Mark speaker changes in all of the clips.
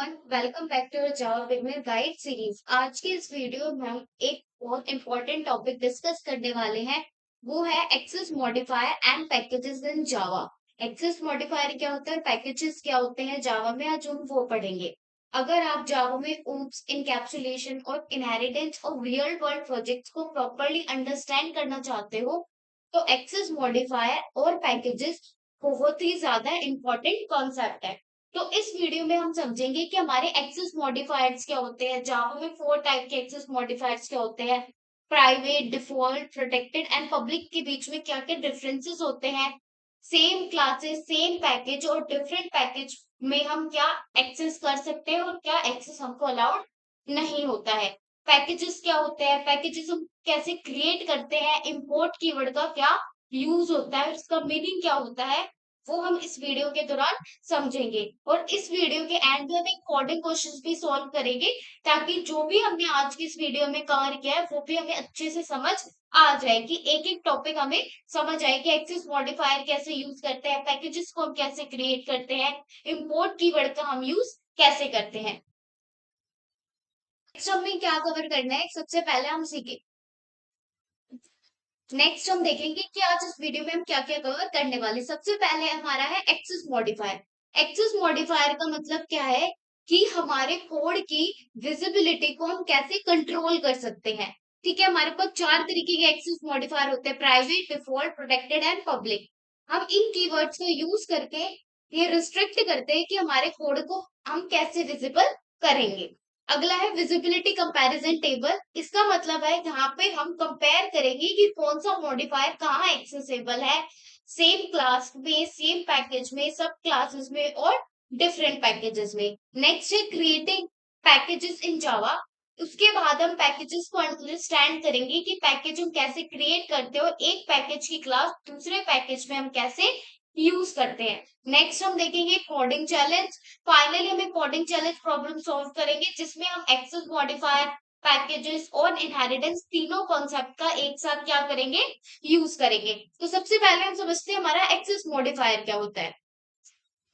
Speaker 1: Everyone, welcome back to your Java beginner guide series. आज के इस वीडियो में हम एक बहुत इंपॉर्टेंट टॉपिक डिस्कस करने वाले हैं। वो है access modifier and packages in Java. Access modifier क्या होता है, पैकेजेस क्या होते हैं जावा में, आज हम वो पढ़ेंगे। अगर आप जावा में ऊप्स, इनकैप्सुलेशन और इनहेरिटेंस और रियल वर्ल्ड प्रोजेक्ट्स को प्रॉपरली अंडरस्टैंड करना चाहते हो तो एक्सेस मॉडिफायर और पैकेजेस बहुत ही ज्यादा इंपॉर्टेंट कॉन्सेप्ट है। तो इस वीडियो में हम समझेंगे कि हमारे एक्सेस मॉडिफायर्स क्या होते हैं। जावा में 4 टाइप के एक्सेस मॉडिफायर्स क्या होते हैं, private, default, protected and public के बीच में क्या क्या डिफरेंसेस होते हैं, सेम क्लासेस, सेम पैकेज और डिफरेंट पैकेज में हम क्या एक्सेस कर सकते हैं और क्या एक्सेस हमको अलाउड नहीं होता है। पैकेजेस क्या होते हैं, पैकेजेस हम कैसे क्रिएट करते हैं, इंपोर्ट कीवर्ड का क्या यूज होता है, उसका मीनिंग क्या होता है, वो हम इस वीडियो के दौरान समझेंगे। और इस वीडियो के एंड में हम एक कोडिंग क्वेश्चंस भी सॉल्व करेंगे ताकि जो भी हमने आज की इस वीडियो में कवर किया है वो भी हमें अच्छे से समझ आ जाए, कि एक एक टॉपिक हमें समझ आए कि एक्सेस मॉडिफायर कैसे यूज करते हैं, पैकेजेस को हम कैसे क्रिएट करते हैं, इंपोर्ट कीवर्ड का हम यूज कैसे करते हैं। नेक्स्ट हमें क्या कवर करना है, सबसे पहले हम सीखे नेक्स्ट हम देखेंगे कि आज इस वीडियो में हम क्या क्या कवर करने वाले। सबसे पहले हमारा है एक्सेस मॉडिफायर। एक्सेस मॉडिफायर का मतलब क्या है कि हमारे कोड की विजिबिलिटी को हम कैसे कंट्रोल कर सकते हैं। ठीक है, हमारे पास 4 तरीके के एक्सेस मॉडिफायर होते हैं, private, default, protected and public. हम इन कीवर्ड्स को यूज करके ये रिस्ट्रिक्ट करते हैं कि हमारे कोड को हम कैसे विजिबल करेंगे। अगला है विजिबिलिटी कंपैरिजन टेबल। इसका मतलब है जहां पे हम कंपेयर करेंगे कि कौन सा मॉडिफायर कहाँ एक्सेसिबल है, सेम क्लास में, सेम पैकेज में, सब क्लासेस में और डिफरेंट पैकेजेस में। नेक्स्ट है क्रिएटिंग पैकेजेस इन जावा। उसके बाद हम पैकेजेस को अंडरस्टैंड करेंगे कि पैकेज हम कैसे क्रिएट करते हैं और एक पैकेज की क्लास दूसरे पैकेज में हम कैसे यूज करते हैं। नेक्स्ट हम देखेंगे कोडिंग चैलेंज। फाइनली हम एक कोडिंग चैलेंज प्रॉब्लम सॉल्व करेंगे जिसमें हम एक्सेस मॉडिफायर, पैकेजेस और इनहेरिटेंस तीनों कॉन्सेप्ट का एक साथ क्या करेंगे, यूज करेंगे। तो सबसे पहले हम समझते हैं हमारा एक्सेस मॉडिफायर क्या होता है।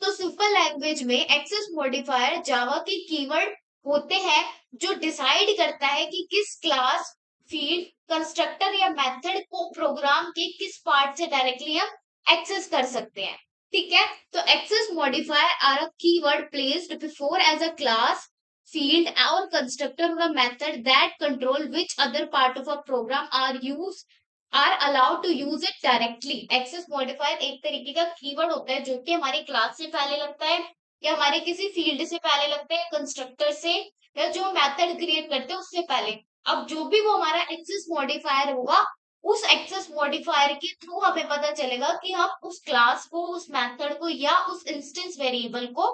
Speaker 1: तो सिंपल लैंग्वेज में एक्सेस मॉडिफायर जावा के कीवर्ड होते हैं जो डिसाइड करता है कि किस क्लास, फील्ड, कंस्ट्रक्टर या मेथड को प्रोग्राम के किस पार्ट से डायरेक्टली हम एक्सेस कर सकते हैं। ठीक है, तो access modifier are a keyword placed before as a class, field or constructor or a method that control which other part of a program are allowed to use it directly। Access modifier एक तरीके का keyword होता है जो कि हमारी class से पहले लगता है या हमारे किसी फील्ड से पहले लगता है, कंस्ट्रक्टर से या जो मेथड क्रिएट करते हैं उससे पहले। अब जो भी वो हमारा एक्सेस मॉडिफायर होगा, उस एक्सेस मॉडिफायर के थ्रू हमें पता चलेगा कि हम उस क्लास को, उस मेथड को या उस इंस्टेंस वेरिएबल को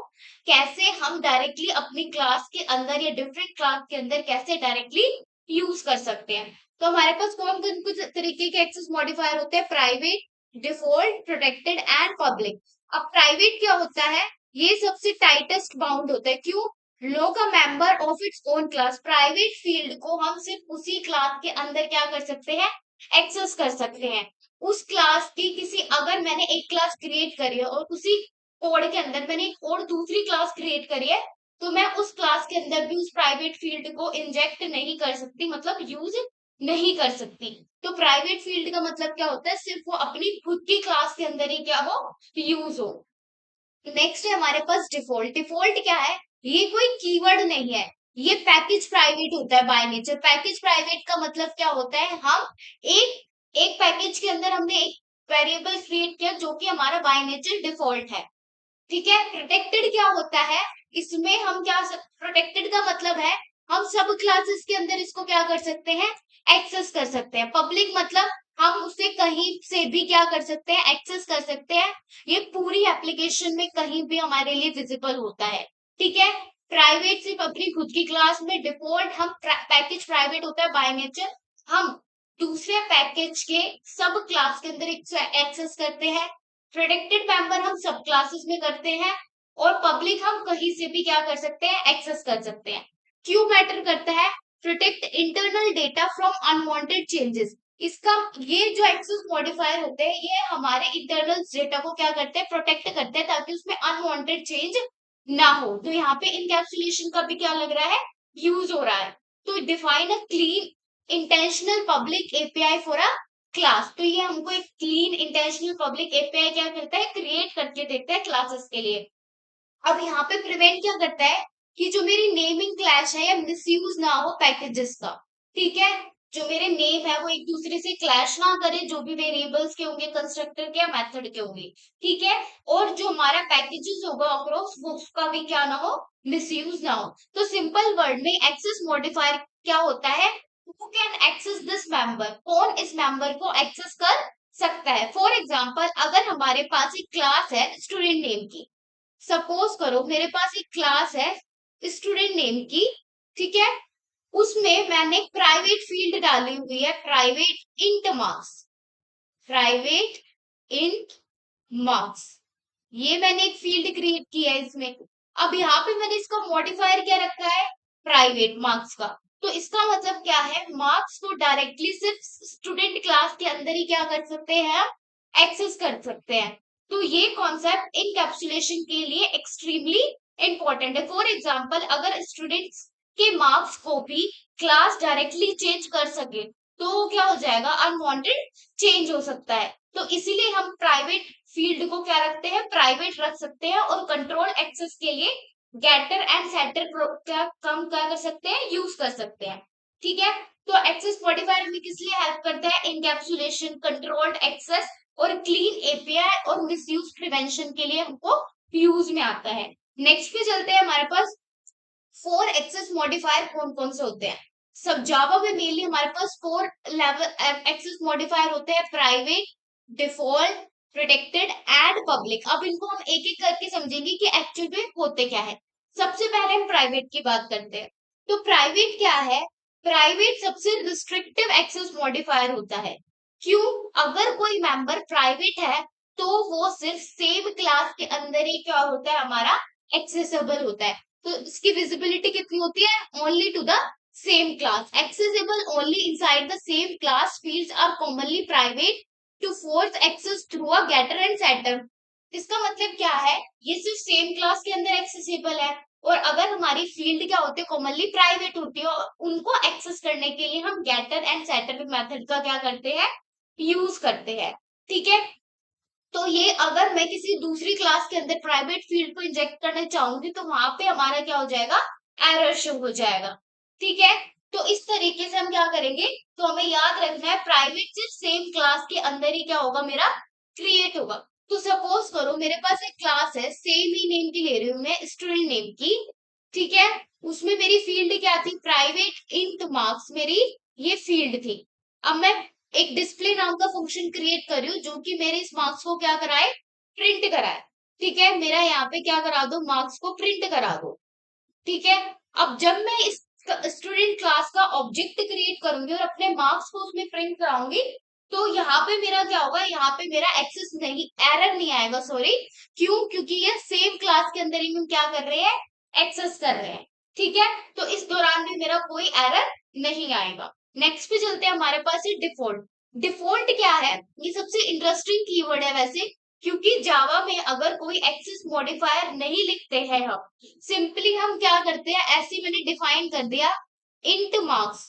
Speaker 1: कैसे हम डायरेक्टली अपनी क्लास के अंदर या डिफरेंट क्लास के अंदर कैसे डायरेक्टली यूज कर सकते हैं। तो हमारे पास कौन कौन कुछ तरीके के एक्सेस मॉडिफायर होते हैं, private, default, protected and public. अब प्राइवेट क्या होता है, ये सबसे टाइटेस्ट बाउंड होता है। क्यों? लोग a member of its own class. Private field को हम सिर्फ उसी क्लास के अंदर क्या कर सकते हैं, एक्सेस कर सकते हैं। उस क्लास की किसी, अगर मैंने एक क्लास क्रिएट करी है और उसी कोड के अंदर मैंने एक और दूसरी क्लास क्रिएट करी है, तो मैं उस क्लास के अंदर भी उस प्राइवेट फील्ड को इंजेक्ट नहीं कर सकती, मतलब यूज नहीं कर सकती। तो प्राइवेट फील्ड का मतलब क्या होता है, सिर्फ वो अपनी खुद की क्लास के अंदर ही क्या हो, यूज हो। नेक्स्ट है हमारे पास डिफॉल्ट। डिफॉल्ट क्या है, ये कोई कीवर्ड नहीं है, ये पैकेज प्राइवेट होता है बाय नेचर। पैकेज प्राइवेट का मतलब क्या होता है, हम एक एक पैकेज के अंदर हमने एक वेरिएबल क्रिएट किया जो कि हमारा बाय नेचर डिफॉल्ट है। ठीक है, प्रोटेक्टेड क्या होता है, इसमें हम क्या, प्रोटेक्टेड का मतलब है हम सब क्लासेस के अंदर इसको क्या कर सकते हैं, एक्सेस कर सकते हैं। पब्लिक मतलब हम उसे कहीं से भी क्या कर सकते हैं, एक्सेस कर सकते हैं। ये पूरी एप्लीकेशन में कहीं भी हमारे लिए विजिबल होता है। ठीक है, प्राइवेट सिर्फ अपनी खुद की क्लास में, डिफॉल्ट हम पैकेज प्राइवेट होता है बाय नेचर, हम दूसरे पैकेज के सब क्लास के अंदर एक्सेस करते हैं। प्रोटेक्टेड मेंबर हम सब क्लासेस में करते हैं और पब्लिक हम कहीं से भी क्या कर सकते हैं, एक्सेस कर सकते हैं। क्यों मैटर करता है, protect internal data from unwanted changes. इसका, ये जो एक्सेस मॉडिफायर होते हैं ये हमारे इंटरनल डेटा को क्या करते हैं, प्रोटेक्ट करते हैं ताकि उसमें अनवांटेड चेंज ना हो। तो यहाँ पे इनकैप्सुलेशन का भी क्या लग रहा है, यूज हो रहा है। तो define a clean intentional public API for a class. तो ये हमको एक क्लीन इंटेंशनल पब्लिक एपीआई क्या करता है, क्रिएट करके देता है क्लासेस के लिए। अब यहाँ पे प्रिवेंट क्या करता है कि जो मेरी नेमिंग क्लैश है या मिसयूज ना हो पैकेजेस का, ठीक है। जो मेरे नेम है वो एक दूसरे से क्लैश ना करे, जो भी वेरिएबल्स के होंगे, कंस्ट्रक्टर के या मेथड के होंगे, ठीक है। और जो हमारा पैकेजेस होगा अक्रॉस, वो उसका भी क्या ना हो, मिसयूज ना हो। तो सिंपल वर्ड में एक्सेस मॉडिफायर क्या होता है, who can access this member, कौन इस मेंबर को एक्सेस कर सकता है। फॉर एग्जाम्पल, अगर हमारे पास एक क्लास है स्टूडेंट नेम की, सपोज करो मेरे पास एक क्लास है स्टूडेंट नेम की, ठीक है। उसमें मैंने प्राइवेट फील्ड डाली हुई है, private int marks, private int marks, ये मैंने एक फील्ड क्रिएट किया है इसमें। अब यहाँ पे मैंने इसका मॉडिफायर क्या रखा है, प्राइवेट मार्क्स का। तो इसका मतलब क्या है, मार्क्स को डायरेक्टली सिर्फ स्टूडेंट क्लास के अंदर ही क्या कर सकते हैं, एक्सेस कर सकते हैं। तो ये कॉन्सेप्ट इनकैप्सुलेशन के लिए एक्सट्रीमली इंपॉर्टेंट है। फॉर एग्जाम्पल, अगर स्टूडेंट्स के मार्क्स को भी क्लास डायरेक्टली चेंज कर सके, तो क्या हो जाएगा, अनवांटेड चेंज हो सकता है। तो इसीलिए हम प्राइवेट फील्ड को क्या रखते हैं, प्राइवेट रख सकते हैं। और कंट्रोल एक्सेस के लिए गेटर एंड सेटर क्या कर सकते हैं, यूज कर सकते हैं, ठीक है। तो एक्सेस मॉडिफायर हमें किस लिए हेल्प करता है, इनकैप्सुलेशन, कंट्रोल्ड एक्सेस और क्लीन एपीआई और मिसयूज प्रिवेंशन के लिए हमको यूज में आता है। नेक्स्ट पे चलते हैं, हमारे पास 4 एक्सेस मॉडिफायर कौन कौन से होते हैं। सब जावा में मेनली हमारे पास 4 लेवल एक्सेस मॉडिफायर होते हैं, private, default, protected and public. अब इनको हम एक एक करके समझेंगे कि एक्चुअल में होते क्या है। सबसे पहले हम प्राइवेट की बात करते हैं। तो प्राइवेट क्या है, प्राइवेट सबसे रिस्ट्रिक्टिव एक्सेस मॉडिफायर होता है। क्यों, अगर कोई मेंबर प्राइवेट है तो वो सिर्फ सेम क्लास के अंदर ही क्या होता है, हमारा एक्सेसिबल होता है। तो इसकी विजिबिलिटी कितनी होती है, only to the same class, accessible only inside the same class, fields are commonly private to force access through a getter and setter. इसका मतलब क्या है, ये सिर्फ सेम क्लास के अंदर एक्सेसिबल है। और अगर हमारी फील्ड क्या होती है, कॉमनली प्राइवेट होती है, उनको एक्सेस करने के लिए हम गेटर एंड सेटर मेथड का क्या करते हैं, यूज करते हैं, ठीक है। तो ये अगर मैं किसी दूसरी क्लास के अंदर प्राइवेट फील्ड को इंजेक्ट करना चाहूंगी, तो वहां पे हमारा क्या हो जाएगा, एरर शो हो जाएगा, ठीक है। तो इस तरीके से हम क्या करेंगे, तो हमें याद रखना है प्राइवेट सिर्फ सेम क्लास के अंदर ही क्या होगा, मेरा क्रिएट होगा। तो सपोज करो मेरे पास एक क्लास है, सेम ही नेम की ले रही हूँ मैं, स्टूडेंट नेम की, ठीक है। उसमें मेरी फील्ड क्या थी, प्राइवेट इंट मार्क्स, मेरी ये फील्ड थी। अब मैं एक डिस्प्ले नाम का फंक्शन क्रिएट कर रही हूँ जो कि मेरे इस मार्क्स को क्या कराए, प्रिंट कराए, ठीक है। मेरा यहाँ पे क्या करा दो, मार्क्स को प्रिंट करा दो, ठीक है। अब जब मैं इस स्टूडेंट क्लास का ऑब्जेक्ट क्रिएट करूंगी और अपने मार्क्स को उसमें प्रिंट कराऊंगी, तो यहाँ पे मेरा क्या होगा, यहाँ पे मेरा एक्सेस नहीं, एरर नहीं आएगा, सॉरी। क्यों, क्योंकि ये सेम क्लास के अंदर ही हम क्या कर रहे हैं, एक्सेस कर रहे हैं, ठीक है। तो इस दौरान भी मेरा कोई एरर नहीं आएगा। नेक्स्ट पे चलते हैं, हमारे पास है डिफॉल्ट। डिफॉल्ट क्या है, ये सबसे इंटरेस्टिंग कीवर्ड है वैसे, क्योंकि जावा में अगर कोई एक्सेस मॉडिफायर नहीं लिखते हैं हम, सिंपली हम क्या करते हैं, ऐसे ही मैंने डिफाइन कर दिया इंट मार्क्स,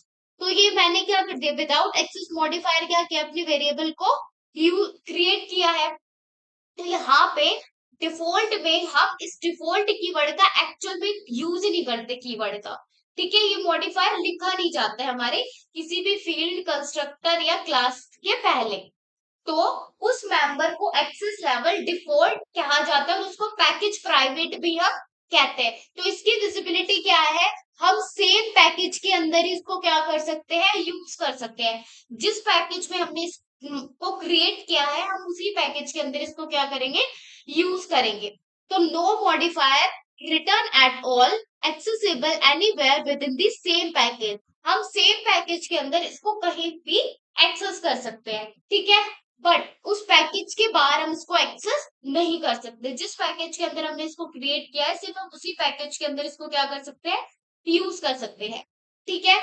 Speaker 1: तो ये मैंने क्या कर दिया, विदाउट एक्सेस मॉडिफायर क्या किया, अपने वेरिएबल को यू क्रिएट किया है। तो यहाँ पे डिफॉल्ट में हम इस डिफॉल्ट कीवर्ड का एक्चुअल में यूज ही नहीं करते कीवर्ड का, ठीक है। ये मॉडिफायर लिखा नहीं जाता है हमारे किसी भी फील्ड, कंस्ट्रक्टर या क्लास के पहले। तो उस मेंबर को एक्सेस लेवल डिफॉल्ट कहा जाता है और उसको पैकेज प्राइवेट भी हम कहते हैं। तो इसकी विजिबिलिटी क्या है, हम सेम पैकेज के अंदर ही इसको क्या कर सकते हैं, यूज कर सकते हैं। जिस पैकेज में हमने इसको क्रिएट किया है, हम उसी पैकेज के अंदर इसको क्या करेंगे, यूज करेंगे। तो no modifier written at all accessible anywhere within the same package, हम सेम पैकेज के अंदर इसको कहीं भी एक्सेस कर सकते हैं, ठीक है। बट उस पैकेज के बाहर हम इसको एक्सेस नहीं कर सकते। जिस पैकेज के अंदर हमने इसको क्रिएट किया है, सिर्फ हम उसी पैकेज के अंदर इसको क्या कर सकते हैं, यूज कर सकते हैं, ठीक है।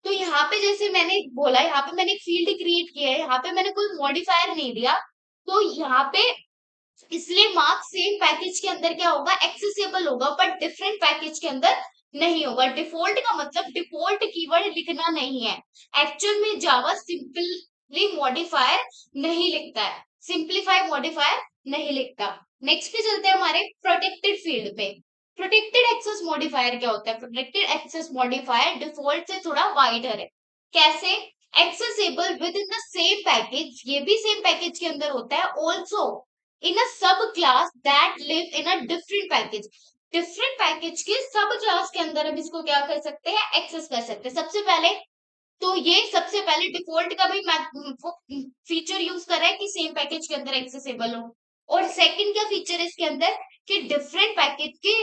Speaker 1: तो यहाँ पे जैसे मैंने बोला, यहाँ पे मैंने एक फील्ड क्रिएट किया है, यहाँ पे मैंने कोई मॉडिफायर नहीं दिया, तो यहाँ पे इसलिए मार्क्स सेम पैकेज के अंदर क्या होगा, एक्सेसिबल होगा, बट डिफरेंट पैकेज के अंदर नहीं होगा। डिफॉल्ट का मतलब डिफॉल्ट कीवर्ड लिखना नहीं है। एक्चुअल में जावा सिंपली मॉडिफायर नहीं लिखता है, सिंप्लीफाई मॉडिफायर नहीं लिखता। नेक्स्ट पे चलते हैं हमारे प्रोटेक्टेड फील्ड पे। प्रोटेक्टेड एक्सेस मॉडिफायर क्या होता है? प्रोटेक्टेड एक्सेस मॉडिफायर डिफॉल्ट से थोड़ा वाइडर है। कैसे? Accessible with in the same package, ये भी सेम पैकेज के अंदर होता है। ऑल्सो इन अ सब class that live in a different package, different package के सब क्लास के अंदर हम इसको क्या कर सकते हैं, एक्सेस कर सकते हैं। सबसे पहले तो ये सबसे पहले डिफॉल्ट का भी फीचर यूज कर रहा है कि सेम पैकेज के अंदर एक्सेसिबल हो। और सेकंड क्या फीचर है इसके अंदर कि डिफरेंट पैकेज के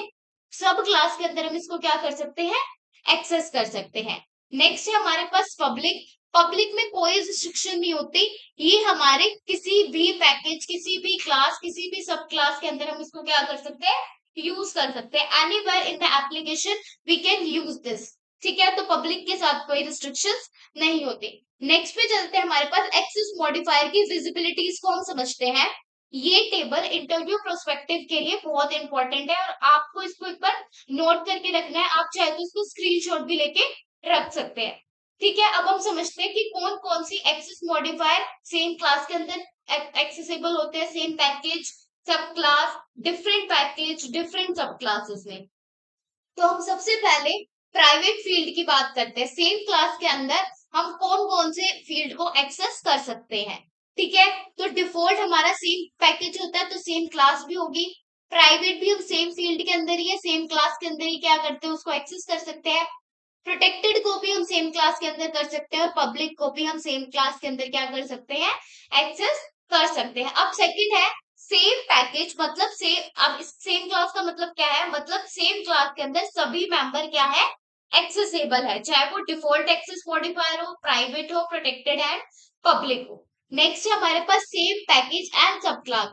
Speaker 1: सब क्लास के अंदर हम इसको क्या कर सकते हैं, एक्सेस कर सकते हैं। नेक्स्ट है हमारे पास पब्लिक। पब्लिक में कोई रिस्ट्रिक्शन नहीं होती, ये हमारे किसी भी पैकेज, किसी भी क्लास, किसी भी सब क्लास के अंदर हम इसको क्या कर सकते हैं, यूज कर सकते हैं। Anywhere in the application we can use this. ठीक है, तो पब्लिक के साथ कोई रिस्ट्रिक्शंस नहीं होती। नेक्स्ट पे चलते हैं हमारे पास एक्सेस मॉडिफायर की विजिबिलिटीज को हम समझते हैं। ये टेबल इंटरव्यू प्रोस्पेक्टिव के लिए बहुत इंपॉर्टेंट है और आपको इसको एक बार नोट करके रखना है। आप चाहे तो इसको स्क्रीनशॉट भी लेके रख सकते हैं। ठीक है, अब हम समझते हैं कि कौन कौन सी एक्सेस मॉडिफायर सेम क्लास के अंदर एक्सेसिबल होते हैं, सेम पैकेज, सब क्लास, डिफरेंट पैकेज, डिफरेंट सब क्लासेस में। तो हम सबसे पहले प्राइवेट फील्ड की बात करते हैं। सेम क्लास के अंदर हम कौन कौन से फील्ड को एक्सेस कर सकते हैं। ठीक है, तो डिफॉल्ट हमारा सेम पैकेज होता है तो सेम क्लास भी होगी। प्राइवेट भी हम सेम फील्ड के अंदर ही है, सेम क्लास के अंदर ही क्या करते हैं, उसको एक्सेस कर सकते हैं। प्रोटेक्टेड को भी हम सेम क्लास के अंदर कर सकते हैं और पब्लिक को भी हम सेम क्लास के अंदर क्या कर सकते हैं, एक्सेस कर सकते हैं। अब सेकंड है सेम पैकेज, मतलब सेम, अब इस सेम क्लास का मतलब क्या है, मतलब सेम क्लास के अंदर सभी मेंबर क्या है, एक्सेसिबल है, चाहे वो डिफॉल्ट एक्सेस मॉडिफायर हो, प्राइवेट हो, प्रोटेक्टेड एंड पब्लिक हो। नेक्स्ट है हमारे पास सेम पैकेज एंड सब क्लास।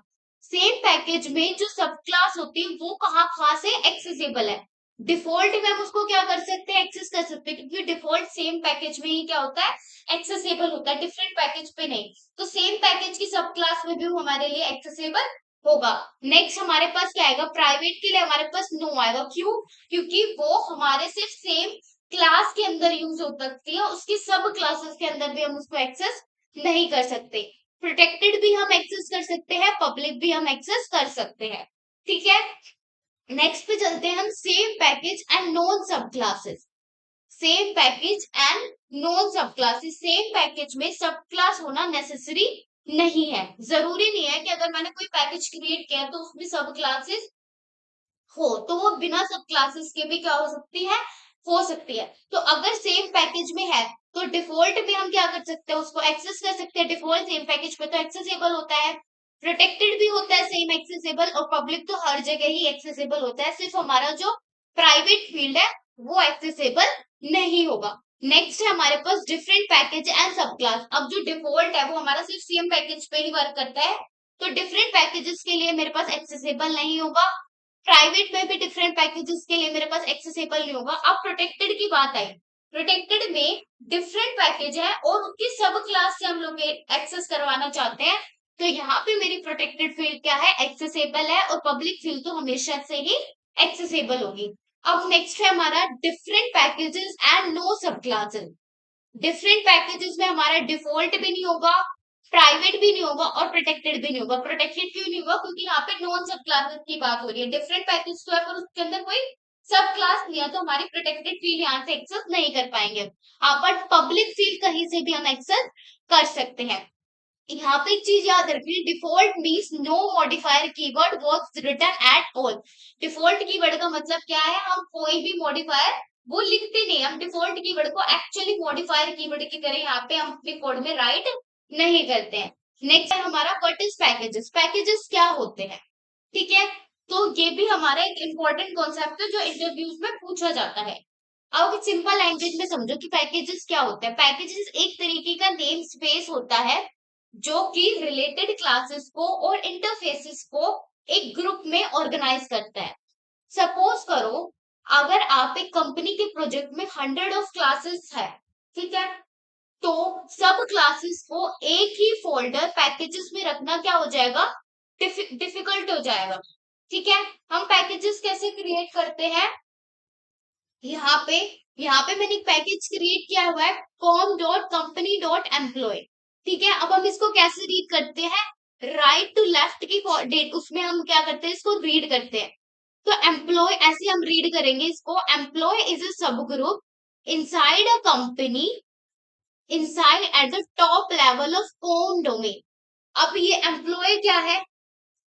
Speaker 1: सेम पैकेज में जो सब क्लास होती है वो कहाँ कहाँ से एक्सेसिबल है। डिफॉल्ट में हम उसको क्या कर सकते हैं, एक्सेस कर सकते हैं, क्योंकि डिफॉल्ट सेम पैकेज में ही क्या होता है, एक्सेसिबल होता है, डिफरेंट पैकेज पे नहीं। तो सेम पैकेज की सब क्लास में भी हमारे लिए एक्सेसिबल होगा। नेक्स्ट हमारे पास क्या आएगा, प्राइवेट के लिए हमारे पास नो आएगा। क्यों? क्योंकि वो हमारे सिर्फ सेम क्लास के अंदर यूज हो सकती है, उसकी सब क्लासेस के अंदर भी हम उसको एक्सेस नहीं कर सकते। प्रोटेक्टेड भी हम एक्सेस कर सकते हैं, पब्लिक भी हम एक्सेस कर सकते हैं। ठीक है, नेक्स्ट पे चलते हैं हम सेम पैकेज एंड नॉन सब classes. Same package and non सब क्लासेस, सेम पैकेज में सब क्लास होना नेसेसरी नहीं है। जरूरी नहीं है कि अगर मैंने कोई पैकेज क्रिएट किया तो उसमें सब क्लासेस हो, तो वो बिना सब क्लासेस के भी क्या हो सकती है, हो सकती है। तो अगर सेम पैकेज में है तो डिफॉल्ट पे हम क्या कर सकते हैं, उसको एक्सेस कर सकते हैं। डिफॉल्ट सेम पैकेज पे तो एक्सेसिबल होता है, प्रोटेक्टेड भी होता है सेम एक्सेसिबल, और पब्लिक तो हर जगह ही एक्सेसिबल होता है। सिर्फ हमारा जो प्राइवेट फील्ड है वो एक्सेसिबल नहीं होगा। नेक्स्ट है हमारे पास डिफरेंट पैकेज एंड सब क्लास। अब जो डिफॉल्ट है वो हमारा सिर्फ सेम पैकेज पे ही वर्क करता है, तो डिफरेंट पैकेजेस के लिए मेरे पास एक्सेसिबल नहीं होगा। प्राइवेट में भी डिफरेंट पैकेजेस के लिए मेरे पास एक्सेसिबल नहीं होगा। अब प्रोटेक्टेड की बात आई, प्रोटेक्टेड में डिफरेंट पैकेज है और उसकी सब क्लास से हम लोग एक्सेस करवाना चाहते हैं, तो यहाँ पे मेरी प्रोटेक्टेड फील्ड क्या है, एक्सेसिबल है, और पब्लिक फील्ड तो हमेशा से ही एक्सेसिबल होगी। अब नेक्स्ट है हमारा डिफरेंट पैकेजेस एंड नो सब क्लासेस। डिफरेंट पैकेजेस में हमारा डिफॉल्ट भी नहीं होगा, प्राइवेट भी नहीं होगा और प्रोटेक्टेड भी नहीं होगा। प्रोटेक्टेड क्यों नहीं होगा, क्योंकि यहाँ पे नॉन सब क्लासेस की बात हो रही है। डिफरेंट पैकेज तो है पर उसके अंदर कोई सब क्लास नहीं है, तो हमारी प्रोटेक्टेड फील्ड यहाँ से एक्सेस नहीं कर पाएंगे। हाँ, बट पब्लिक फील्ड कहीं से भी हम एक्सेस कर सकते हैं। यहाँ पे एक चीज याद रखिए, default means no modifier keyword was written at all. Default keyword का मतलब क्या है, हम कोई भी मॉडिफायर वो लिखते नहीं, हम डिफॉल्ट कीवर्ड को एक्चुअली मॉडिफायर कीवर्ड की तरह यहाँ पे हम अपने कोड में राइट नहीं करते हैं। नेक्स्ट है हमारा व्हाट इज पैकेजेस। पैकेजेस क्या होते हैं, ठीक है, तो ये भी हमारा एक इम्पोर्टेंट कॉन्सेप्ट है जो इंटरव्यूज में पूछा जाता है। अब सिंपल लैंग्वेज में समझो कि पैकेजेस क्या होते हैं। पैकेजेस एक तरीके का नेम स्पेस होता है जो कि रिलेटेड क्लासेस को और इंटरफेसेस को एक ग्रुप में ऑर्गेनाइज करता है। सपोज करो अगर आप एक कंपनी के प्रोजेक्ट में 100 ऑफ क्लासेस है, ठीक है, तो सब क्लासेस को एक ही फोल्डर पैकेजेस में रखना क्या हो जाएगा, डिफिकल्ट हो जाएगा। ठीक है, हम पैकेजेस कैसे क्रिएट करते हैं, यहाँ पे यहाँ पे मैंने एक पैकेज क्रिएट किया हुआ है com.company.employee। ठीक है, अब हम इसको कैसे रीड करते हैं, राइट टू लेफ्ट की डेट, उसमें हम क्या करते हैं, इसको रीड करते हैं। तो एम्प्लॉय ऐसे हम रीड करेंगे इसको, एम्प्लॉय इज अ सब group inside a company, inside at the top level of com domain. अब ये एम्प्लॉय क्या है,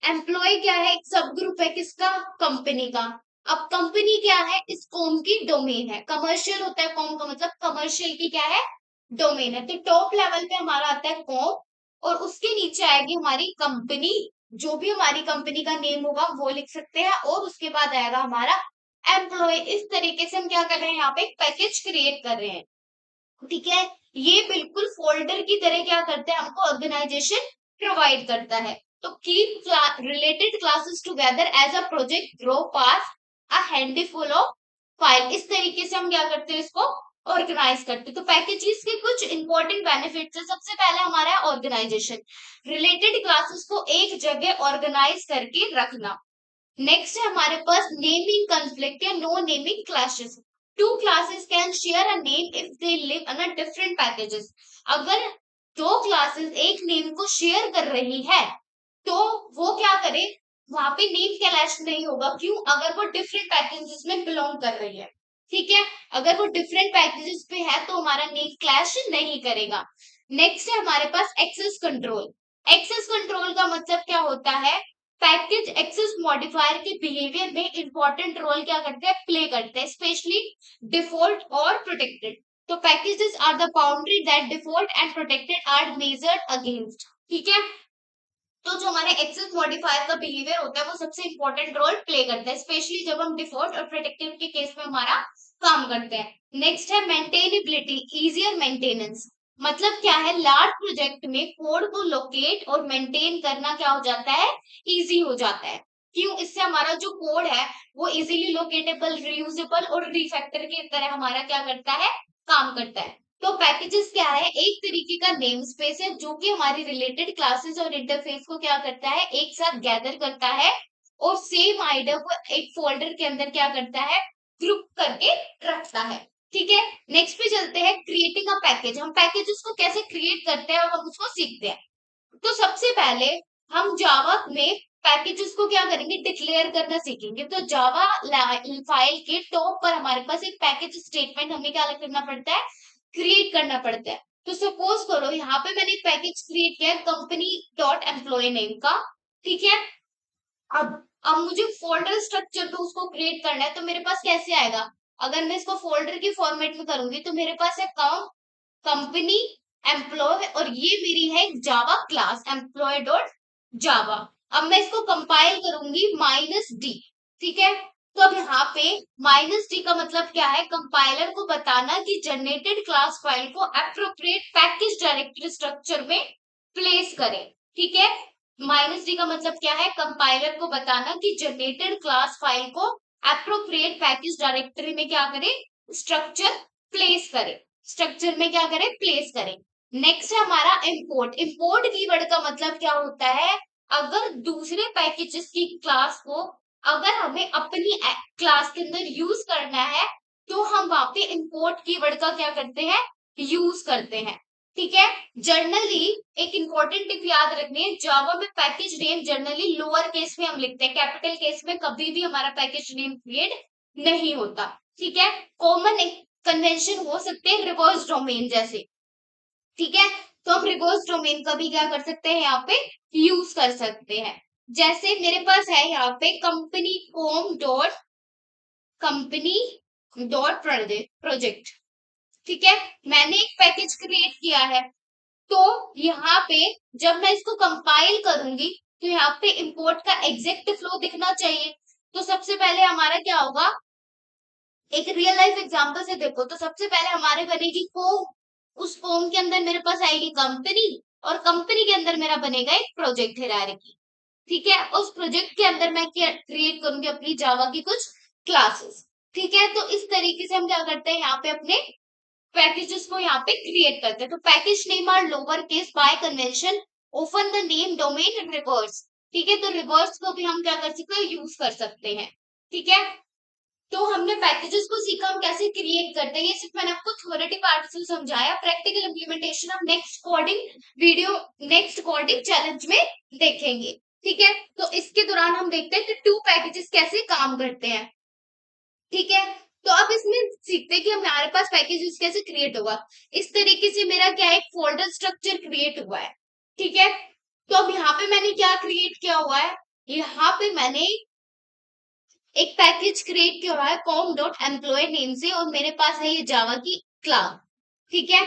Speaker 1: एम्प्लॉय क्या है, एक सब ग्रुप है किसका, कंपनी का। अब कंपनी क्या है, इस कॉम की डोमेन है, कमर्शियल होता है कॉम का मतलब, कमर्शियल की क्या है, डोमेन है। तो टॉप लेवल पे हमारा आता है कॉम, और उसके नीचे आएगी हमारी कंपनी, जो भी हमारी कंपनी का नेम होगा वो लिख सकते हैं, और उसके बाद आएगा हमारा एम्प्लॉय। इस तरीके से हम क्या कर रहे हैं, यहाँ पे एक पैकेज क्रिएट कर रहे हैं। ठीक है, ये बिल्कुल फोल्डर की तरह क्या करते हैं, हमको ऑर्गेनाइजेशन प्रोवाइड करता है। तो keep related classes together as a project grow pass a handful of file. इस तरीके से हम क्या करते हैं, इसको ऑर्गेनाइज करते हैं। तो पैकेजेस के कुछ इंपॉर्टेंट बेनिफिट्स है, सबसे पहले हमारा है ऑर्गेनाइजेशन, रिलेटेड क्लासेस को एक जगह ऑर्गेनाइज करके रखना। नेक्स्ट है हमारे पास नेमिंग कॉन्फ्लिक्ट या no naming clashes. Two classes can share a name if they live on a different packages. अगर दो क्लासेस एक नेम को शेयर कर रही है, तो वो क्या करे, वहां पे नेम क्लैश नहीं होगा। क्यों, अगर वो डिफरेंट पैकेजेस में बिलोंग कर रही है। ठीक है, अगर वो डिफरेंट पैकेजेस पे है तो हमारा नेम क्लैश नहीं करेगा। नेक्स्ट है हमारे पास एक्सेस कंट्रोल। एक्सेस कंट्रोल का मतलब क्या होता है, पैकेज एक्सेस मॉडिफायर के बिहेवियर में इंपॉर्टेंट रोल क्या करते हैं, प्ले करते हैं, स्पेशली डिफॉल्ट और प्रोटेक्टेड। तो packages are the boundary that default and protected are measured against. ठीक है, तो जो हमारे एक्सेस मॉडिफायर का बिहेवियर होता है वो सबसे इंपॉर्टेंट रोल प्ले करता है, स्पेशली जब हम डिफॉल्ट और प्रोटेक्टिव के केस में हमारा काम करते हैं। नेक्स्ट है मेंटेनेबिलिटी, इजियर मेंटेनेंस। मतलब क्या है, लार्ज प्रोजेक्ट में कोड को लोकेट और मेंटेन करना क्या हो जाता है, इजी हो जाता है। क्यों, इससे हमारा जो कोड है वो इजीली लोकेटेबल, रीयूजेबल और रिफैक्टर की तरह हमारा क्या करता है, काम करता है। तो पैकेजेस क्या है, एक तरीके का नेम स्पेस है जो कि हमारी रिलेटेड क्लासेस और इंटरफेस को क्या करता है, एक साथ गैदर करता है, और सेम आइडिया को एक फोल्डर के अंदर क्या करता है, ग्रुप करके रखता है। ठीक है, नेक्स्ट पे चलते हैं, क्रिएटिंग अ पैकेज। हम पैकेजेस को कैसे क्रिएट करते हैं और हम उसको सीखते हैं। तो सबसे पहले हम जावा में पैकेजेस को क्या करेंगे, डिक्लेयर करना सीखेंगे। तो जावा फाइल के टॉप पर हमारे पास एक पैकेज स्टेटमेंट हमें क्या करना पड़ता है, क्रिएट करना पड़ता है। तो सपोज करो यहाँ पे मैंने एक पैकेज क्रिएट किया है कंपनी डॉट एम्प्लॉय नेम का। ठीक है, अब मुझे फोल्डर स्ट्रक्चर पे उसको क्रिएट करना है, तो मेरे पास कैसे आएगा, अगर मैं इसको फोल्डर की फॉर्मेट में करूंगी तो मेरे पास है कंपनी एम्प्लॉय, और ये मेरी है जावा क्लास एम्प्लॉय डॉट जावा। अब मैं इसको कंपाइल करूंगी -d। ठीक है, तो अब यहाँ पे -d का मतलब क्या है, कंपाइलर को बताना कि जनरेटेड क्लास फाइल को अप्रोप्रिएट पैकेज डायरेक्टरी स्ट्रक्चर में प्लेस करें। ठीक है, -d का मतलब क्या है, कंपाइलर को बताना कि जनरेटेड क्लास फाइल को अप्रोप्रिएट पैकेज डायरेक्टरी में क्या करें, स्ट्रक्चर प्लेस करें, स्ट्रक्चर में क्या करें, प्लेस करें। नेक्स्ट है हमारा इंपोर्ट। इंपोर्ट कीवर्ड का मतलब क्या होता है, अगर दूसरे पैकेजेस की क्लास को अगर हमें अपनी क्लास के अंदर यूज करना है, तो हम वहां पे इंपोर्ट कीवर्ड का क्या करते हैं, यूज करते हैं। ठीक है, जर्नली एक इंपॉर्टेंट टिप याद रखनी है, जावा में package name generally lower case में हम लिखते हैं, कैपिटल केस में कभी भी हमारा पैकेज नेम क्रिएट नहीं होता। ठीक है, कॉमन कन्वेंशन हो सकते हैं रिवर्स डोमेन जैसे। ठीक है, तो हम रिवर्स डोमेन का भी क्या कर सकते हैं, यहाँ पे यूज कर सकते हैं। जैसे मेरे पास है यहाँ पे company com dot company dot project. ठीक है, मैंने एक पैकेज क्रिएट किया है, तो यहाँ पे जब मैं इसको कंपाइल करूंगी तो यहाँ पे इंपोर्ट का एग्जैक्ट फ्लो दिखना चाहिए। तो सबसे पहले हमारा क्या होगा, एक रियल लाइफ एग्जांपल से देखो, तो सबसे पहले हमारे बनेगी फॉर्म, उस फॉर्म के अंदर मेरे पास आएगी कंपनी, और कंपनी के अंदर मेरा बनेगा एक प्रोजेक्ट हायरार्की। ठीक है, उस प्रोजेक्ट के अंदर मैं क्रिएट करूंगी अपनी जावा की कुछ क्लासेस। ठीक है, तो इस तरीके से हम क्या करते हैं, यहाँ पे अपने पैकेजेस को यहाँ पे क्रिएट करते हैं। तो package name are lower case by convention, open the name domain reverse. ठीक है, तो रिवर्स को भी हम क्या कर सकते हैं, यूज कर सकते हैं। ठीक है, तो हमने पैकेजेस को सीखा हम कैसे क्रिएट करते हैं, ये सिर्फ मैंने आपको थ्योरेटिक पार्ट से समझाया। प्रैक्टिकल इम्प्लीमेंटेशन हम next coding video, next coding challenge में देखेंगे। ठीक है, तो इसके दौरान हम देखते हैं कि टू पैकेजेस कैसे काम करते हैं। ठीक है, तो अब इसमें सीखते हैं कि हमारे पास पैकेजेस कैसे क्रिएट होगा। इस तरीके से मेरा क्या है, एक फोल्डर स्ट्रक्चर क्रिएट हुआ है। ठीक है, तो अब यहाँ पे मैंने क्या क्रिएट किया हुआ है, यहाँ पे मैंने एक पैकेज क्रिएट किया हुआ है कॉम डॉट एम्प्लॉय नेम से, और मेरे पास है ये जावा की क्लास। ठीक है,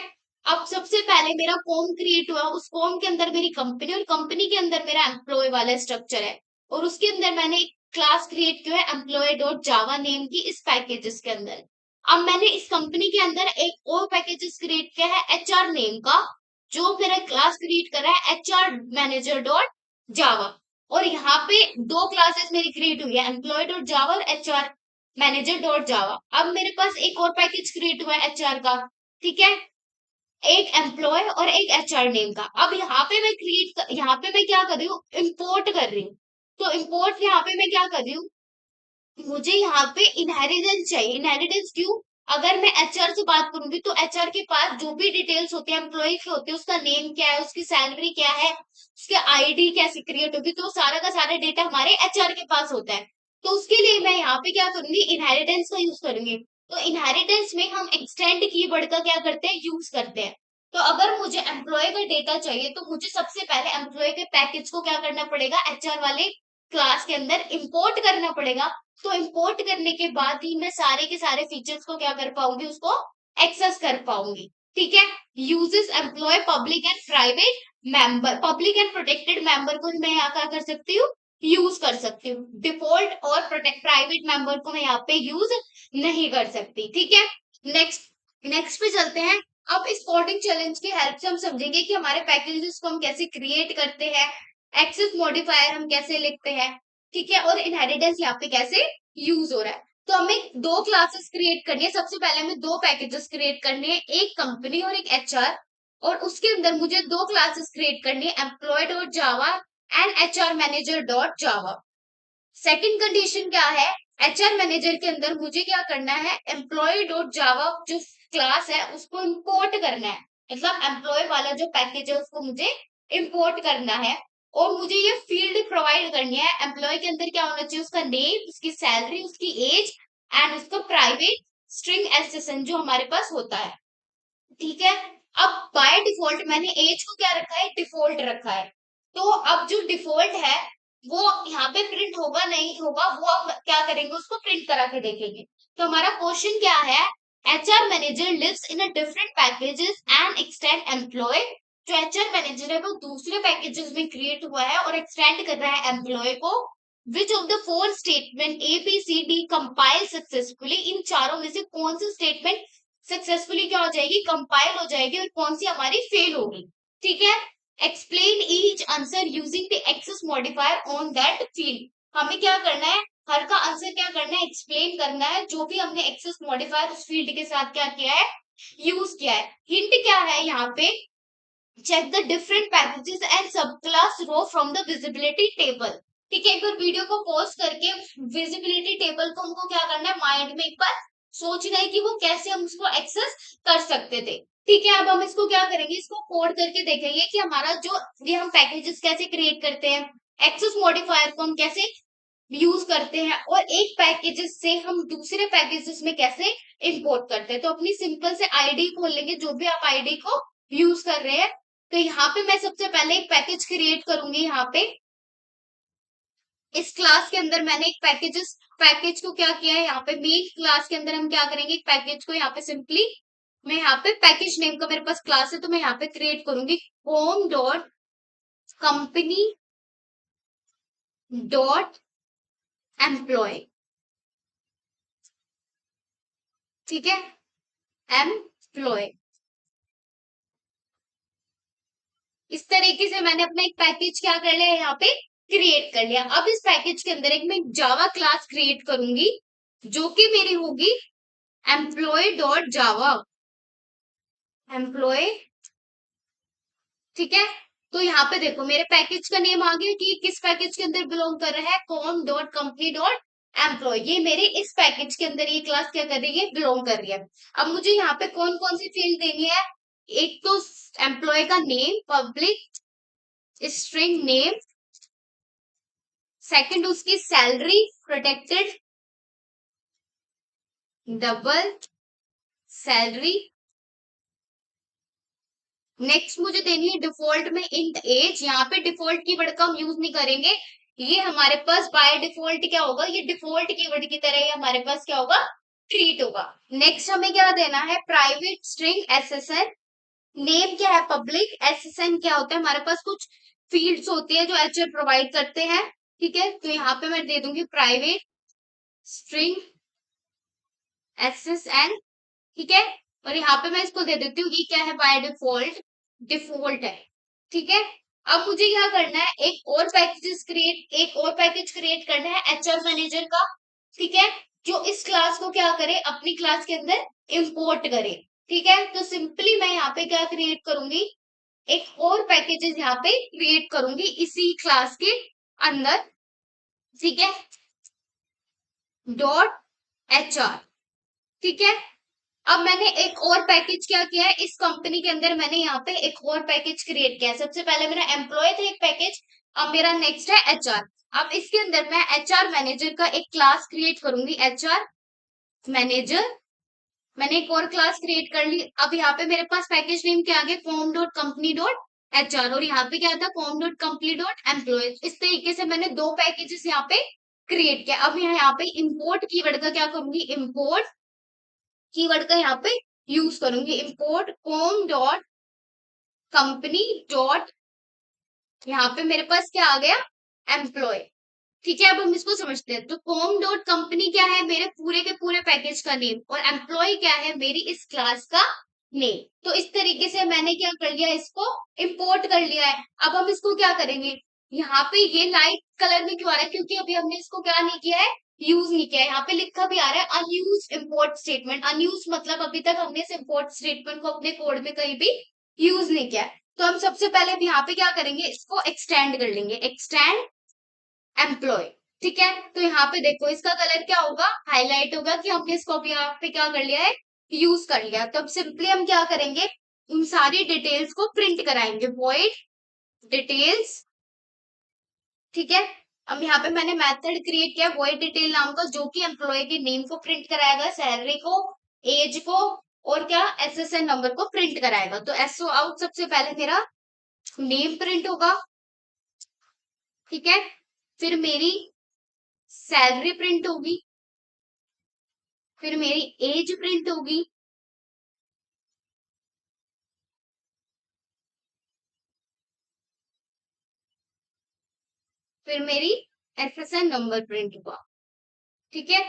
Speaker 1: अब सबसे पहले मेरा कॉम क्रिएट हुआ, उस कॉम के अंदर मेरी कंपनी, और कंपनी के अंदर मेरा एम्प्लॉय वाला स्ट्रक्चर है, और उसके अंदर मैंने एक क्लास क्रिएट किया है एम्प्लॉय डॉट जावा नेम की इस पैकेजेस के अंदर। अब मैंने इस कंपनी के अंदर एक और पैकेजेस क्रिएट किया है एचआर नेम का, जो मेरा क्लास क्रिएट कर रहा है एचआर मैनेजर डॉट जावा, और यहाँ पे दो क्लासेस मेरी क्रिएट हुई है, एम्प्लॉय डॉट जावा और एचआर मैनेजर डॉट जावा। अब मेरे पास एक और पैकेज क्रिएट हुआ है एचआर का। ठीक है, एक एम्प्लॉय और एक एचआर नेम का। अब यहाँ पे मैं क्या कर रही हूँ, इंपोर्ट कर रही हूँ। तो इंपोर्ट यहाँ पे मैं क्या कर रही हूँ, मुझे यहाँ पे इनहेरिटेंस चाहिए। इनहेरिटेंस क्यों, अगर मैं एचआर से बात करूंगी तो एचआर के पास जो भी डिटेल्स होते हैं एम्प्लॉय के होते हैं, उसका नेम क्या है, उसकी सैलरी क्या है, उसके आईडी कैसे क्रिएट होगी, तो सारा का सारा डेटा हमारे एचआर के पास होता है। तो उसके लिए मैं यहाँ पे क्या करूंगी, इनहेरिटेंस का यूज करूंगी। तो इनहेरिटेंस में हम एक्सटेंड कीवर्ड का क्या करते हैं, यूज करते हैं। तो अगर मुझे एम्प्लॉय का डेटा चाहिए तो मुझे सबसे पहले एम्प्लॉय के पैकेज को क्या करना पड़ेगा, एचआर वाले क्लास के अंदर इंपोर्ट करना पड़ेगा। तो इंपोर्ट करने के बाद ही मैं सारे के सारे फीचर्स को क्या कर पाऊंगी, उसको एक्सेस कर पाऊंगी। ठीक है, uses employee public and private member, public and protected member को मैं यहाँ क्या कर सकती हूँ, यूज कर सकती हूँ। डिफॉल्ट और प्रोटेक्ट प्राइवेट मेंबर को मैं यहाँ पे यूज नहीं कर सकती। ठीक है, नेक्स्ट नेक्स्ट पे चलते हैं। अब इस कोडिंग चैलेंज की हेल्प से हम समझेंगे कि हमारे पैकेजेस को हम कैसे क्रिएट करते हैं, एक्सेस मॉडिफायर हम कैसे लिखते हैं। ठीक है, और इनहेरिटेंस यहाँ पे कैसे यूज हो रहा है। तो हमें दो क्लासेस क्रिएट करनी है, सबसे पहले हमें दो पैकेजेस क्रिएट करने हैं, एक कंपनी और एक एचआर, और उसके अंदर मुझे दो क्लासेस क्रिएट करनी है, employ dot Java and HR manager dot Java. Second condition क्या है, एचआर मैनेजर के अंदर मुझे क्या करना है, एम्प्लॉय डॉट जावा जो क्लास है उसको इंपोर्ट करना है, मतलब एम्प्लॉय वाला जो पैकेज है उसको मुझे इंपोर्ट करना है। और मुझे ये फील्ड प्रोवाइड करनी है, एम्प्लॉय के अंदर क्या होना चाहिए, उसका नेम, उसकी सैलरी, उसकी एज एंड उसका प्राइवेट स्ट्रिंग एसएसएन जो हमारे पास होता है। ठीक है, अब बाय डिफॉल्ट मैंने एज को क्या रखा है, डिफॉल्ट रखा है। तो अब जो डिफॉल्ट है वो यहाँ पे प्रिंट होगा नहीं होगा, वो अब क्या करेंगे, उसको प्रिंट करा के देखेंगे। तो हमारा क्वेश्चन क्या है, HR manager lives in a different packages and extend employee. जो एचआर मैनेजर है वो दूसरे पैकेजेस में क्रिएट हुआ है और एक्सटेंड कर रहा है एम्प्लॉय को। Which of the four statement A B C D compile successfully, इन चारों में से कौन सी स्टेटमेंट सक्सेसफुली क्या हो जाएगी, कंपाइल हो जाएगी, और कौन सी हमारी फेल होगी। ठीक है, explain each answer using the access modifier on that field. हमें क्या करना है, हर का आंसर क्या करना है, एक्सप्लेन करना है, जो भी हमने एक्सेस मॉडिफायर उस फील्ड के साथ क्या किया है, यूज किया है। हिंट क्या है यहाँ पे, check the different packages and subclass row from the visibility table. ठीक है, एक बार वीडियो को पॉज करके विजिबिलिटी टेबल को हमको क्या करना है, माइंड में एक बार सोचना है कि वो कैसे हम उसको एक्सेस कर सकते थे। ठीक है, अब हम इसको क्या करेंगे, इसको कोड करके देखेंगे कि हमारा जो ये हम पैकेजेस कैसे क्रिएट करते हैं, एक्सेस मॉडिफायर को हम कैसे यूज करते हैं, और एक पैकेजेस से हम दूसरे पैकेजेस में कैसे इंपोर्ट करते हैं। तो अपनी सिंपल से आईडी खोल लेंगे, जो भी आप आईडी को यूज कर रहे हैं। तो यहाँ पे मैं सबसे पहले एक पैकेज क्रिएट करूंगी। यहाँ पे इस क्लास के अंदर मैंने एक पैकेज को क्या किया है, यहाँ पे मेन क्लास के अंदर हम क्या करेंगे, एक पैकेज को यहाँ पे सिंपली मैं यहाँ पे पैकेज नेम का मेरे पास क्लास है, तो मैं यहाँ पे क्रिएट करूंगी home dot company dot employee. ठीक है, एम्प्लॉय। इस तरीके से मैंने अपना एक पैकेज क्या कर लिया, यहाँ पे क्रिएट कर लिया। अब इस पैकेज के अंदर एक मैं जावा क्लास क्रिएट करूंगी, जो कि मेरी होगी एम्प्लॉय डॉट जावा, एम्प्लॉय। ठीक है, तो यहाँ पे देखो मेरे पैकेज का नेम आ गया कि किस पैकेज के अंदर बिलोंग कर रहा है, com.company.employee। ये मेरे इस पैकेज के अंदर ये क्लास क्या कर रही है, बिलोंग कर रही है। अब मुझे यहाँ पे कौन कौन सी फील्ड देनी है, एक तो एम्प्लॉय का name, public string name, second उसकी salary, protected double salary. Next मुझे देनी है डिफॉल्ट में इंट एज। यहाँ पे डिफॉल्ट कीवर्ड का हम यूज नहीं करेंगे, ये हमारे पास बाय डिफॉल्ट क्या होगा, ये डिफॉल्ट कीवर्ड की तरह ही हमारे पास क्या होगा, ट्रीट होगा। नेक्स्ट हमें क्या देना है, प्राइवेट स्ट्रिंग एसएसएन। नेम क्या है, पब्लिक। एसएसएन क्या होता है, हमारे पास कुछ फील्ड्स होती है जो एचआर प्रोवाइड करते हैं, ठीक है। तो यहाँ पे मैं दे दूंगी प्राइवेट स्ट्रिंग एसएसएन, ठीक है। और यहाँ पे मैं इसको दे देती हूँ, ये क्या है, बाय डिफॉल्ट डिफॉल्ट है, ठीक है। अब मुझे क्या करना है, एक और पैकेज क्रिएट करना है एचआर मैनेजर का, ठीक है, जो इस क्लास को क्या करे, अपनी क्लास के अंदर इंपोर्ट करे, ठीक है। तो सिंपली मैं यहाँ पे क्या क्रिएट करूंगी, एक और पैकेजेस यहाँ पे क्रिएट करूंगी इसी क्लास के अंदर, ठीक है, .hr, ठीक है। अब मैंने एक और पैकेज क्या किया है, इस कंपनी के अंदर मैंने यहाँ पे एक और पैकेज क्रिएट किया है। सबसे पहले मेरा एम्प्लॉय था एक पैकेज, अब मेरा नेक्स्ट है एचआर। अब इसके अंदर मैं एचआर मैनेजर का एक क्लास क्रिएट करूंगी, एचआर मैनेजर। मैंने एक और क्लास क्रिएट कर ली। अब यहाँ पे मेरे पास पैकेज नेम क्या आ गया, com.company.hr, और यहाँ पे क्या था, com.company.employee। इस तरीके से मैंने दो पैकेजेस यहाँ पे क्रिएट किया। अब यहाँ पे इंपोर्ट कीवर्ड का क्या करूंगी, इंपोर्ट कीवर्ड का यहाँ पे यूज करूंगी, इंपोर्ट com.company. यहाँ पे मेरे पास क्या आ गया, एम्प्लॉय, ठीक है। अब हम इसको समझते हैं। तो com.company क्या है, मेरे पूरे के पूरे पैकेज का नेम, और एम्प्लॉय क्या है, मेरी इस क्लास का नेम। तो इस तरीके से मैंने क्या कर लिया, इसको इंपोर्ट कर लिया है। अब हम इसको क्या करेंगे, यहाँ पे ये लाइट कलर में क्यों आ रहा है, क्योंकि अभी हमने इसको क्या नहीं किया है, यूज नहीं किया है। यहाँ पे लिखा भी आ रहा है अनयूज इंपोर्ट स्टेटमेंट। अनयूज मतलब अभी तक हमने इस इंपोर्ट स्टेटमेंट को अपने कोड में कहीं भी यूज नहीं किया है। तो हम सबसे पहले यहाँ पे क्या करेंगे, इसको एक्सटेंड कर लेंगे, एक्सटेंड एम्प्लॉय, ठीक है। तो यहाँ पे देखो इसका कलर क्या होगा, हाईलाइट होगा कि हमने इसको अभी यहाँ पे क्या कर लिया है, यूज कर लिया। तो अब सिंपली हम क्या करेंगे, उन सारी डिटेल्स को प्रिंट कराएंगे, वॉइड डिटेल्स, ठीक है। अब यहाँ पे मैंने मेथड क्रिएट किया वॉइड डिटेल नाम का, जो कि एम्प्लॉय के नेम को प्रिंट कराएगा, सैलरी को, एज को, और क्या, एसएसएन नंबर को प्रिंट कराएगा। तो एसओ आउट सबसे पहले मेरा नेम प्रिंट होगा, ठीक है। फिर मेरी सैलरी प्रिंट होगी, फिर मेरी एज प्रिंट होगी, फिर मेरी एसएसएन नंबर प्रिंट होगा, ठीक है।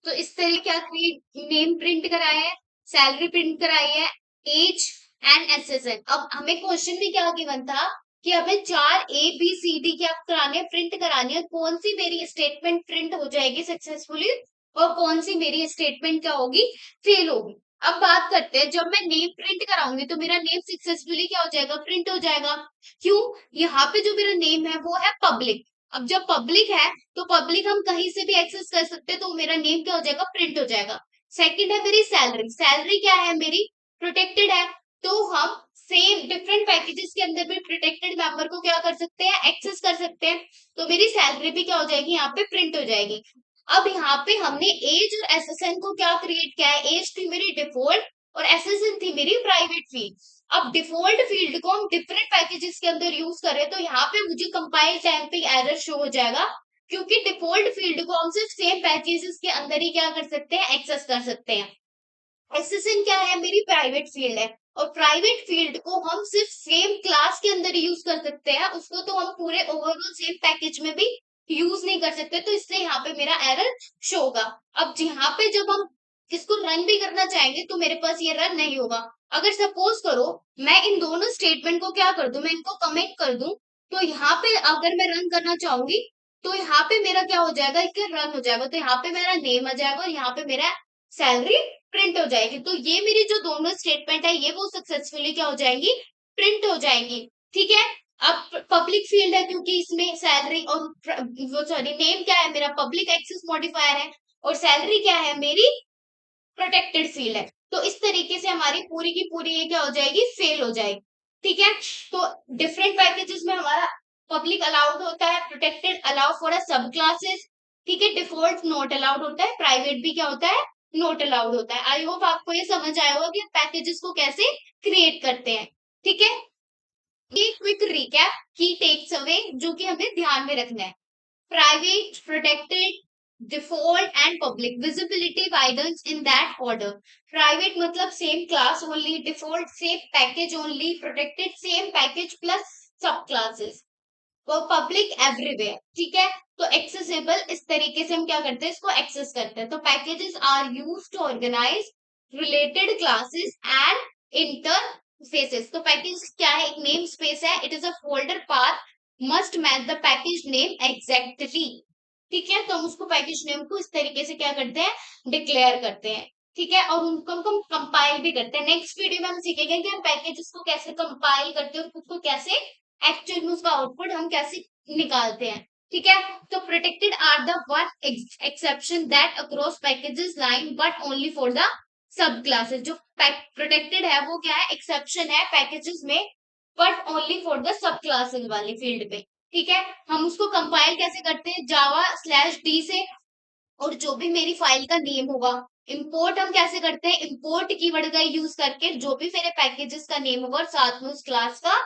Speaker 1: तो इस तरह क्या नेम प्रिंट कराया है, सैलरी प्रिंट कराई है, एज एंड एसएसएन। अब हमें क्वेश्चन भी क्या गिवन था कि हमें चार ए बी सी डी क्या कराने, प्रिंट करानी है, कौन सी मेरी स्टेटमेंट प्रिंट हो जाएगी सक्सेसफुली और कौन सी मेरी स्टेटमेंट क्या होगी, फेल होगी। अब बात करते हैं, जब मैं नेम प्रिंट कराऊंगी तो मेरा नेम सक्सेसफुली क्या हो जाएगा, प्रिंट हो जाएगा। क्यों, यहाँ पे जो मेरा नेम है वो है पब्लिक। अब जब पब्लिक है तो पब्लिक हम कहीं से भी एक्सेस कर सकते हैं, तो मेरा नेम क्या हो जाएगा, प्रिंट हो जाएगा। सेकंड है मेरी सैलरी। सैलरी क्या है मेरी, प्रोटेक्टेड है, तो हम सेम डिफरेंट पैकेजेस के अंदर भी प्रोटेक्टेड मेंबर को क्या कर सकते हैं, एक्सेस कर सकते हैं। तो मेरी सैलरी भी क्या हो जाएगी, यहाँ पे प्रिंट हो जाएगी। अब यहाँ पे हमने एज और एसएसएन को क्या क्रिएट किया है, एज थी मेरी डिफॉल्ट और एसएसएन थी मेरी प्राइवेट फील्ड। अब डिफॉल्ट फील्ड को हम डिफरेंट पैकेजेस के अंदर यूज करें तो यहाँ पे मुझे कंपाइल टाइम पे एरर शो हो जाएगा, क्योंकि डिफॉल्ट फील्ड को हम सिर्फ सेम पैकेजेस के अंदर ही क्या कर सकते हैं, एक्सेस कर सकते हैं। एसएसएन क्या है, मेरी प्राइवेट फील्ड है, और प्राइवेट फील्ड को हम सिर्फ सेम क्लास के अंदर यूज कर सकते हैं, उसको तो हम पूरे ओवरऑल सेम पैकेज में भी यूज नहीं कर सकते। तो इसलिए यहाँ पे मेरा एरर शो होगा। अब यहाँ पे जब हम इसको रन भी करना चाहेंगे तो मेरे पास ये रन नहीं होगा। अगर सपोज करो मैं इन दोनों स्टेटमेंट को क्या कर दूं, मैं इनको कमेंट कर दूं, तो यहाँ पे अगर मैं रन करना चाहूंगी तो यहाँ पे मेरा क्या हो जाएगा, एक रन हो जाएगा। तो यहाँ पे मेरा नेम आ जाएगा और यहाँ पे मेरा सैलरी प्रिंट हो जाएगी। तो ये मेरी जो दोनों स्टेटमेंट है ये वो सक्सेसफुली क्या हो जाएंगी, प्रिंट हो जाएंगी, ठीक है। अब पब्लिक फील्ड है क्योंकि इसमें सैलरी और वो सॉरी नेम क्या है मेरा, पब्लिक एक्सेस मॉडिफायर है, और सैलरी क्या है मेरी, प्रोटेक्टेड फील्ड है। तो इस तरीके से हमारी पूरी की पूरी ये क्या हो जाएगी, फेल हो जाएगी। ठीक है, तो डिफरेंट पैकेजेस में हमारा पब्लिक अलाउड होता है, प्रोटेक्टेड अलाउ फॉर अ सब क्लासेस। ठीक है, डिफॉल्ट नॉट अलाउड होता है, प्राइवेट भी क्या होता है, नॉट अलाउड होता है। आई होप आपको ये समझ आया होगा कि पैकेजेस को कैसे क्रिएट करते हैं। ठीक है, ये क्विक रिकैप की टेक्स अवे जो कि हमें ध्यान में रखना है। Private, protected, default and public visibility guidance in that order. Private मतलब same class only, default same package only, protected same package plus subclasses, वो पब्लिक एवरीवेयर। ठीक है, तो एक्सेसिबल इस तरीके से हम क्या करते हैं, इसको एक्सेस करते हैं। तो packages are use to organise related classes and interfaces. तो पैकेज क्या है, एक नेम स्पेस है, it is a folder path must match the package name exactly. ठीक है, तो हम उसको पैकेज नेम को इस तरीके से क्या करते हैं, डिक्लेयर करते हैं। ठीक है, और उनको हम कंपाइल भी करते हैं। नेक्स्ट वीडियो में हम सीखेंगे कि हम पैकेजेस को कैसे कंपाइल करते हैं और उसको कैसे एक्चुअल में उसका आउटपुट हम कैसे निकालते हैं। ठीक है, तो protected are the one exception that across packages line but only for the sub classes. जो प्रोटेक्टेड है वो क्या है, एक्सेप्शन है पैकेजेस में, but only for the sub classes वाली फील्ड पे। ठीक है, हम उसको कंपाइल कैसे करते हैं, जावा स्लैश डी से, और जो भी मेरी फाइल का नेम होगा। इंपोर्ट हम कैसे करते हैं, इंपोर्ट कीवर्ड का यूज करके जो भी मेरे पैकेजेस का नेम होगा और साथ में उस क्लास का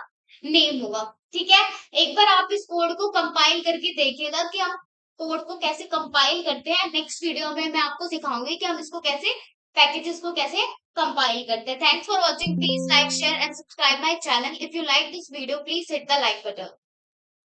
Speaker 1: नेम होगा। ठीक है, एक बार आप इस कोड को कंपाइल करके देखिएगा कि हम कोड को कैसे कंपाइल करते हैं। नेक्स्ट वीडियो में मैं आपको सिखाऊंगी कि हम इसको कैसे, पैकेजेस को कैसे कंपाइल करते हैं। Thanks for watching, please like share and subscribe my channel. If you like this video please hit the like button.